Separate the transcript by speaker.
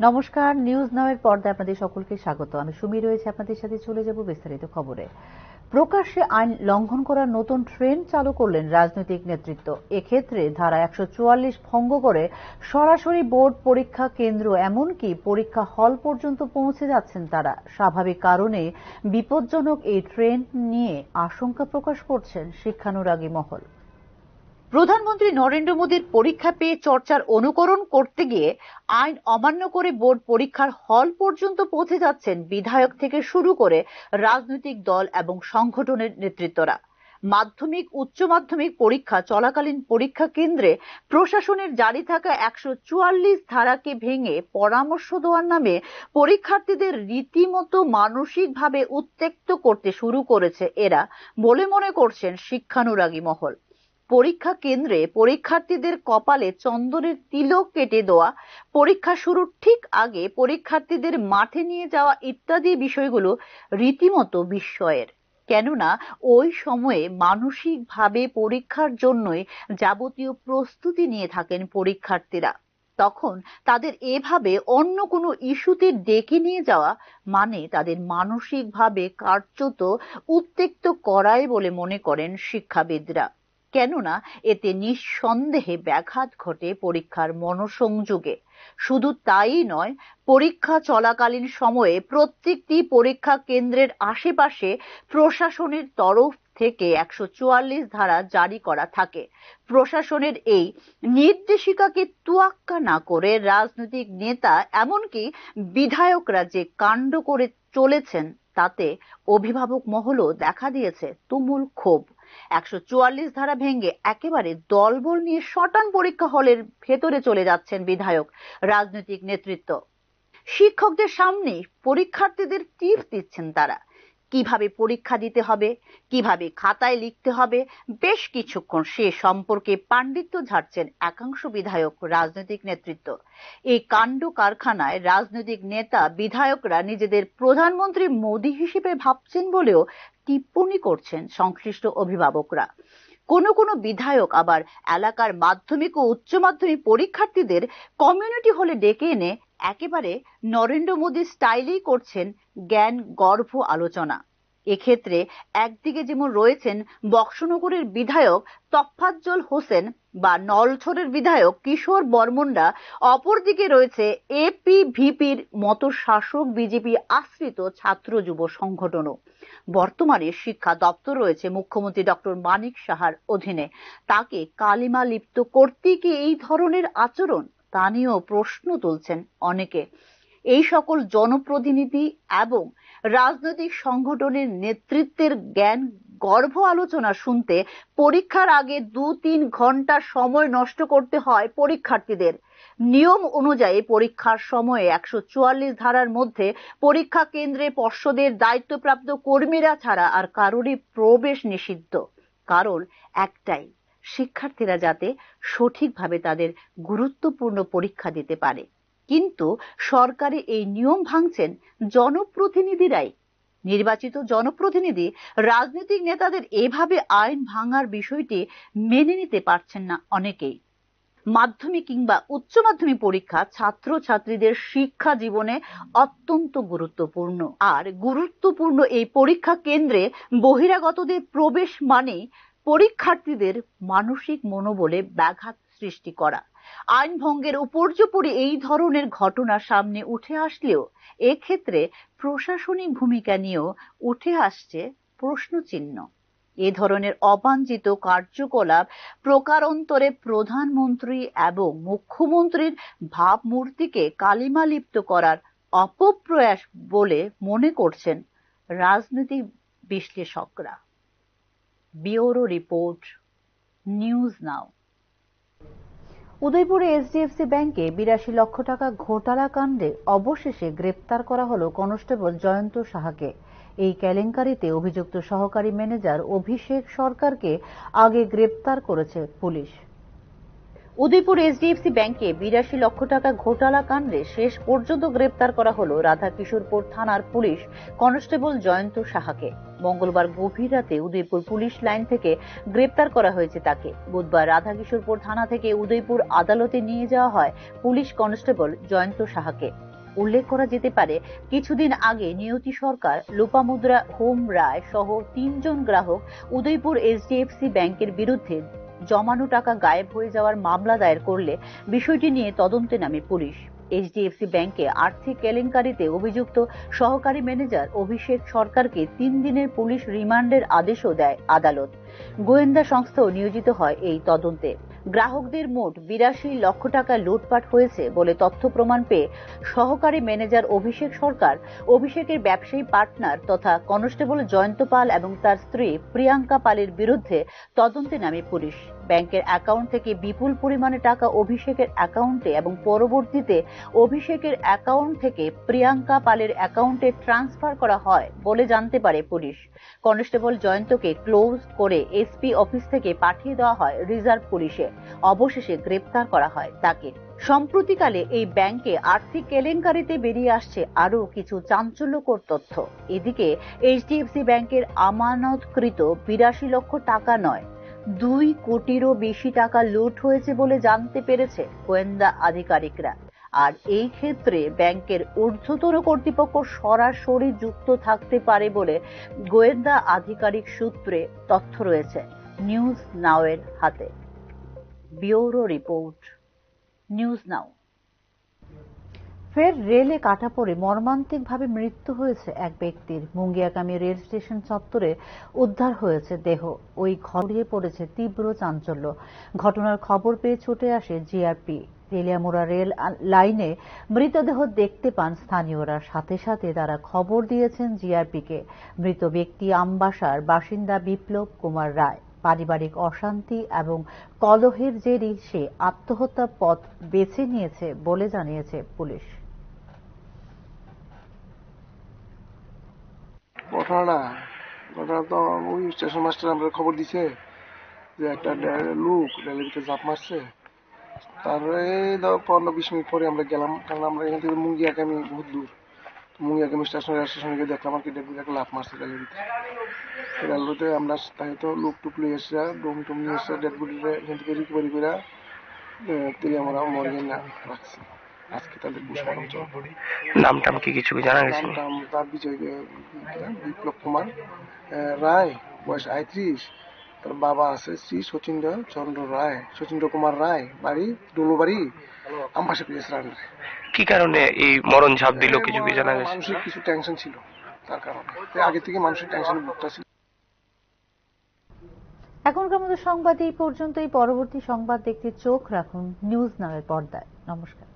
Speaker 1: নমস্কার, নিউজ নাওয়ের পর্দায় আপনাদের সকলকে স্বাগত। আমি সুমি রয়েছে আপনাদের সাথে। চলে যাব বিস্তারিত খবরে। প্রকাশ্যে আইন লঙ্ঘন করার নতুন ট্রেন্ড চালু করলেন রাজনৈতিক নেতৃত্ব। এক্ষেত্রে ধারা 144 ভঙ্গ করে সরাসরি বোর্ড পরীক্ষা কেন্দ্র এমনকি পরীক্ষা হল পর্যন্ত পৌঁছে যাচ্ছেন তারা। স্বাভাবিক কারণে বিপজ্জনক এই ট্রেন্ড নিয়ে আশঙ্কা প্রকাশ করছেন শিক্ষানুরাগী মহল। প্রধানমন্ত্রী নরেন্দ্র মোদীর পরীক্ষা পেয়ে চর্চার অনুকরণ করতে গিয়ে আইন অমান্য করে বোর্ড পরীক্ষার হল পর্যন্ত পৌঁছে যাচ্ছেন বিধায়ক থেকে শুরু করে রাজনৈতিক দল এবং সংগঠনের নেতৃত্বরা। মাধ্যমিক উচ্চ মাধ্যমিক পরীক্ষা চলাকালীন পরীক্ষা কেন্দ্রে প্রশাসনের জারি থাকা 144 ধারাকে ভেঙে পরামর্শ দেওয়ার নামে পরীক্ষার্থীদের রীতিমতো মানসিকভাবে উত্ত্যক্ত করতে শুরু করেছে এরা বলে মনে করছেন শিক্ষানুরাগী মহল। পরীক্ষা কেন্দ্রে পরীক্ষার্থীদের কপালে চন্দনের তিলক কেটে দেওয়া, পরীক্ষা শুরুর ঠিক আগে পরীক্ষার্থীদের মাঠে নিয়ে যাওয়া ইত্যাদি বিষয়গুলো রীতিমতো বিস্ময়ের। কেননা ওই সময়ে মানসিকভাবে পরীক্ষার জন্যই যাবতীয় প্রস্তুতি নিয়ে থাকেন পরীক্ষার্থীরা। তখন তাদের এভাবে অন্য কোনো ইস্যুতে ডেকে নিয়ে যাওয়া মানে তাদের মানসিকভাবে কার্যত উত্ত্যক্ত করাই বলে মনে করেন শিক্ষাবিদরা। কেননা এতে নিঃসন্দেহে ব্যাঘাত ঘটে পরীক্ষার মনোসংযোগে। শুধু তাই নয়, পরীক্ষা চলাকালীন সময়ে প্রত্যেকটি পরীক্ষা কেন্দ্রের আশেপাশে প্রশাসনের তরফ থেকে 144 ধারা জারি করা থাকে। প্রশাসনের এই নির্দেশিকাকে তোয়াক্কা না করে রাজনৈতিক নেতা এমনকি বিধায়করা যে কাণ্ড করে চলেছেন তাতে অভিভাবক মহলও দেখা দিয়েছে তুমুল ক্ষোভ। 144 ধারা ভেঙে একেবারে দলবল নিয়ে শটান পরীক্ষা হলের ভেতরে চলে যাচ্ছেন বিধায়ক, রাজনৈতিক নেতৃত্ব। শিক্ষকদের সামনে পরীক্ষার্থীদের টিপস দিচ্ছেন তারা। কিভাবে পরীক্ষা দিতে হবে, কিভাবে খাতায় লিখতে হবে, বেশ কিছুক্ষণ সে সম্পর্কে পাণ্ডিত্য ঝাড়ছেন একাংশ বিধায়ক, রাজনৈতিক নেতৃত্ব। এই কাণ্ড কারখানায় রাজনৈতিক নেতা বিধায়করা নিজেদের প্রধানমন্ত্রী মোদী হিসেবে ভাবছেন বলেও টিপ্পণী করছেন সংশ্লিষ্ট অভিভাবকরা। কোনো কোনো বিধায়ক আবার এলাকার মাধ্যমিক ও উচ্চ মাধ্যমিক পরীক্ষার্থীদের কমিউনিটি হলে ডেকে এনে একেবারে নরেন্দ্র মোদী স্টাইলেই করছেন জ্ঞান গর্ভ আলোচনা। এক্ষেত্রে একদিকে যেমন রয়েছেন বক্সনগরের বিধায়ক তফাজ্জল হোসেন বা নলছড়ের বিধায়ক কিশোর বর্মনরা, অপরদিকে রয়েছে এপিভিপির মতো শাসক বিজেপি আশ্রিত ছাত্র যুব সংগঠনও। বর্তমানে শিক্ষা দপ্তর রয়েছে মুখ্যমন্ত্রী ডক্টর মানিক সাহার অধীনে। তাকে কালিমা লিপ্ত করতে কি এই ধরনের আচরণ, তা নিয়েও প্রশ্ন তুলছেন অনেকে। এই সকল জনপ্রতিনিধি এবং রাজনৈতিক সংগঠনের নেতৃত্বের জ্ঞান গর্ভ আলোচনা শুনতে পরীক্ষার আগে 2-3 ঘন্টা সময় নষ্ট করতে হয় পরীক্ষার্থীদের। নিয়ম অনুযায়ী পরীক্ষার সময়ে 144 ধারার মধ্যে পরীক্ষা কেন্দ্রে পর্ষদের দায়িত্বপ্রাপ্ত কর্মীরা ছাড়া আর কারোরই প্রবেশ নিষিদ্ধ। কারণ একটাই, শিক্ষার্থীরা যাতে সঠিকভাবে তাদের গুরুত্বপূর্ণ পরীক্ষা দিতে পারে। কিন্তু সরকারি এই নিয়ম ভাঙছেন জনপ্রতিনিধিরাই। নির্বাচিত জনপ্রতিনিধি রাজনৈতিক নেতাদের এভাবে আইন ভাঙার বিষয়টি মেনে নিতে পারছেন না অনেকেই। মাধ্যমিক কিংবা উচ্চ মাধ্যমিক পরীক্ষা ছাত্রছাত্রীদের শিক্ষা জীবনে অত্যন্ত গুরুত্বপূর্ণ। আর গুরুত্বপূর্ণ এই পরীক্ষা কেন্দ্রে বহিরাগতদের প্রবেশ মানেই পরীক্ষার্থীদের মানসিক মনোবলে ব্যাঘাত সৃষ্টি করা। আইন ভঙ্গের উপর্যুপরি এই ধরনের ঘটনা সামনে উঠে আসলেও এক্ষেত্রে প্রশাসনিক ভূমিকা নিয়েও উঠে আসছে প্রশ্নচিহ্ন। এ ধরনের অবাঞ্ছিত কার্যকলাপ প্রকারান্তরে প্রধানমন্ত্রী এবং মুখ্যমন্ত্রীর ভাবমূর্তিকে কালিমালিপ্ত করার অপপ্রয়াস বলে মনে করছেন রাজনৈতিক বিশ্লেষকরা। Bureau report, news now. উদয়পুরে এইচডিএফসি ব্যাংকে 82 লক্ষ টাকা ঘোটালা কাণ্ডে অবশেষে গ্রেপ্তার করা হলো কনস্টেবল জয়ন্ত সাহাকে। এই কেলেঙ্কারিতে অভিযুক্ত সহকারী ম্যানেজার অভিষেক সরকারকে আগে গ্রেপ্তার করেছে পুলিশ। উদয়পুর এইচডিএফসি ব্যাংকে 82 লক্ষ টাকা ঘোটালা কাণ্ডে শেষ পর্যন্ত গ্রেপ্তার করা হলো রাধাকিশোরপুর থানার পুলিশ কনস্টেবল জয়ন্ত সাহাকে। মঙ্গলবার গভীর রাতে উদয়পুর পুলিশ লাইন থেকে গ্রেপ্তার করা হয়েছে তাকে। বুধবার রাধাকিশোরপুর থানা থেকে উদয়পুর আদালতে নিয়ে যাওয়া হয় পুলিশ কনস্টেবল জয়ন্ত সাহাকে। উল্লেখ করা যেতে পারে, কিছুদিন আগে নিয়তি সরকার, লোপামুদ্রা হোম রায় সহ 3 জন গ্রাহক উদয়পুর এইচডিএফসি ব্যাংকের বিরুদ্ধে জমানো টাকা গায়েব হয়ে যাওয়ার মামলা দায়ের করলে বিষয়টি নিয়ে তদন্তে নামে পুলিশ। এইচডিএফসি ব্যাংকে আর্থিক কেলেঙ্কারিতে অভিযুক্ত সহকারী ম্যানেজার অভিষেক সরকারকে 3 দিনের পুলিশ রিমান্ডের আদেশও দেয় আদালত। গোয়েন্দা সংস্থাও নিয়োজিত হয় এই তদন্তে। গ্রাহকদের মোট 82 লক্ষ টাকা লুটপাট হয়েছে বলে তথ্য প্রমাণ পেয়ে সহকারী ম্যানেজার অভিষেক সরকার, অভিষেকের ব্যবসায়ী পার্টনার তথা কনস্টেবল জয়ন্ত পাল এবং তার স্ত্রী প্রিয়াঙ্কা পালের বিরুদ্ধে তদন্তে নামে পুলিশ। ব্যাংকের অ্যাকাউন্ট থেকে বিপুল পরিমাণে টাকা অভিষেকের অ্যাকাউন্টে এবং পরবর্তীতে অভিষেকের অ্যাকাউন্ট থেকে প্রিয়াঙ্কা পালের অ্যাকাউন্টে ট্রান্সফার করা হয় বলে জানতে পারে পুলিশ। কনস্টেবল জয়ন্তকে ক্লোজ করে এসপি অফিস থেকে পাঠিয়ে দেওয়া হয় রিজার্ভ পুলিশে। অবশেষে গ্রেপ্তার করা হয় তাকে। সম্প্রতিকালে এই ব্যাংকে আর্থিক কেলেঙ্কারিতে বেরিয়ে আসছে আরও কিছু চাঞ্চল্যকর তথ্য। এদিকে এইচডিএফসি ব্যাংকের আমানতকৃত 82 লক্ষ টাকা নয়, 2 কোটিরও বেশি টাকা লুট হয়েছে বলে জানতে পেরেছে গোয়েন্দা আধিকারিকরা। আর এই ক্ষেত্রে ব্যাংকের ঊর্ধ্বতন কর্তৃপক্ষ সরাসরি যুক্ত থাকতে পারে বলে গোয়েন্দা আধিকারিক সূত্রে তথ্য রয়েছে নিউজ নাও এর হাতে। Bureau report, news now. ফের রেলে কাটা পড়ে মর্মান্তিকভাবে মৃত্যু হয়েছে এক ব্যক্তির। মুঙ্গিয়াকামী রেল স্টেশন চত্বরে উদ্ধার হয়েছে দেহ। ওই ঘটনায় পড়েছে তীব্র চাঞ্চল্য। ঘটনার খবর পেয়ে ছুটে আসে জিআরপি। তেলিয়ামুড়া রেল লাইনে মৃতদেহ দেখতে পান স্থানীয়রা। সাথে সাথে তারা খবর দিয়েছেন জিআরপিকে। মৃত ব্যক্তি আমবাসার বাসিন্দা বিপ্লব কুমার রায়। পারিবারিক অশান্তি এবং কলহের জেরেই সে আত্মহত্যার পথ বেছে নিয়েছে বলে জানিয়েছে পুলিশ।
Speaker 2: ঘটনা তো ওই স্টেশন মাস্টার আমরা খবর দিছে যে একটা লোক রেলের ভিতরে ঝাঁপ মারছে। তারপরে 15-20 মিনিট পরে আমরা গেলাম, কারণ আমরা এখান থেকে মুঙ্গিয়াকামী বহুত দূর। মুঙ্গিয়াকামী স্টেশনে গিয়ে দেখলাম আর কি ডেড বডি একটা লাফ মারছে রেলের ভিতরে। রেলওয়েতে আমরা তাই তো লোক টুক লিয়ে এসে ডোম টুম নিয়ে এসে ডেড বডিটা এখান থেকে রিকভারি করে আমরা মর্গে রাখছি। আজকে তাদের পোস্টমর্টম চলবে।
Speaker 3: নামটাম কি কিছু জানা গেছে?
Speaker 2: নামটাম তার বিপ্লব কুমার রায়, বয়স 38। তার বাবা আছে শ্রী শচীন্দ্র চন্দ্র রায়, শচীন্দ্র কুমার রায়, বাড়ি ডুলুবাড়ি, আমবাসা পিএস রান্নায়।
Speaker 3: কি কারণে এই মরণ ঝাঁপ দিল কিছু কি জানা গেছে?
Speaker 2: মানুষের কিছু টেনশন ছিল, তার কারণে আগে থেকে মানুষের টেনশনে ভুগতেছিল।
Speaker 1: এখনকার মতো সংবাদ এই পর্যন্তই। পরবর্তী সংবাদ দেখতে চোখ রাখুন নিউজ নাও এর পর্দায়। নমস্কার।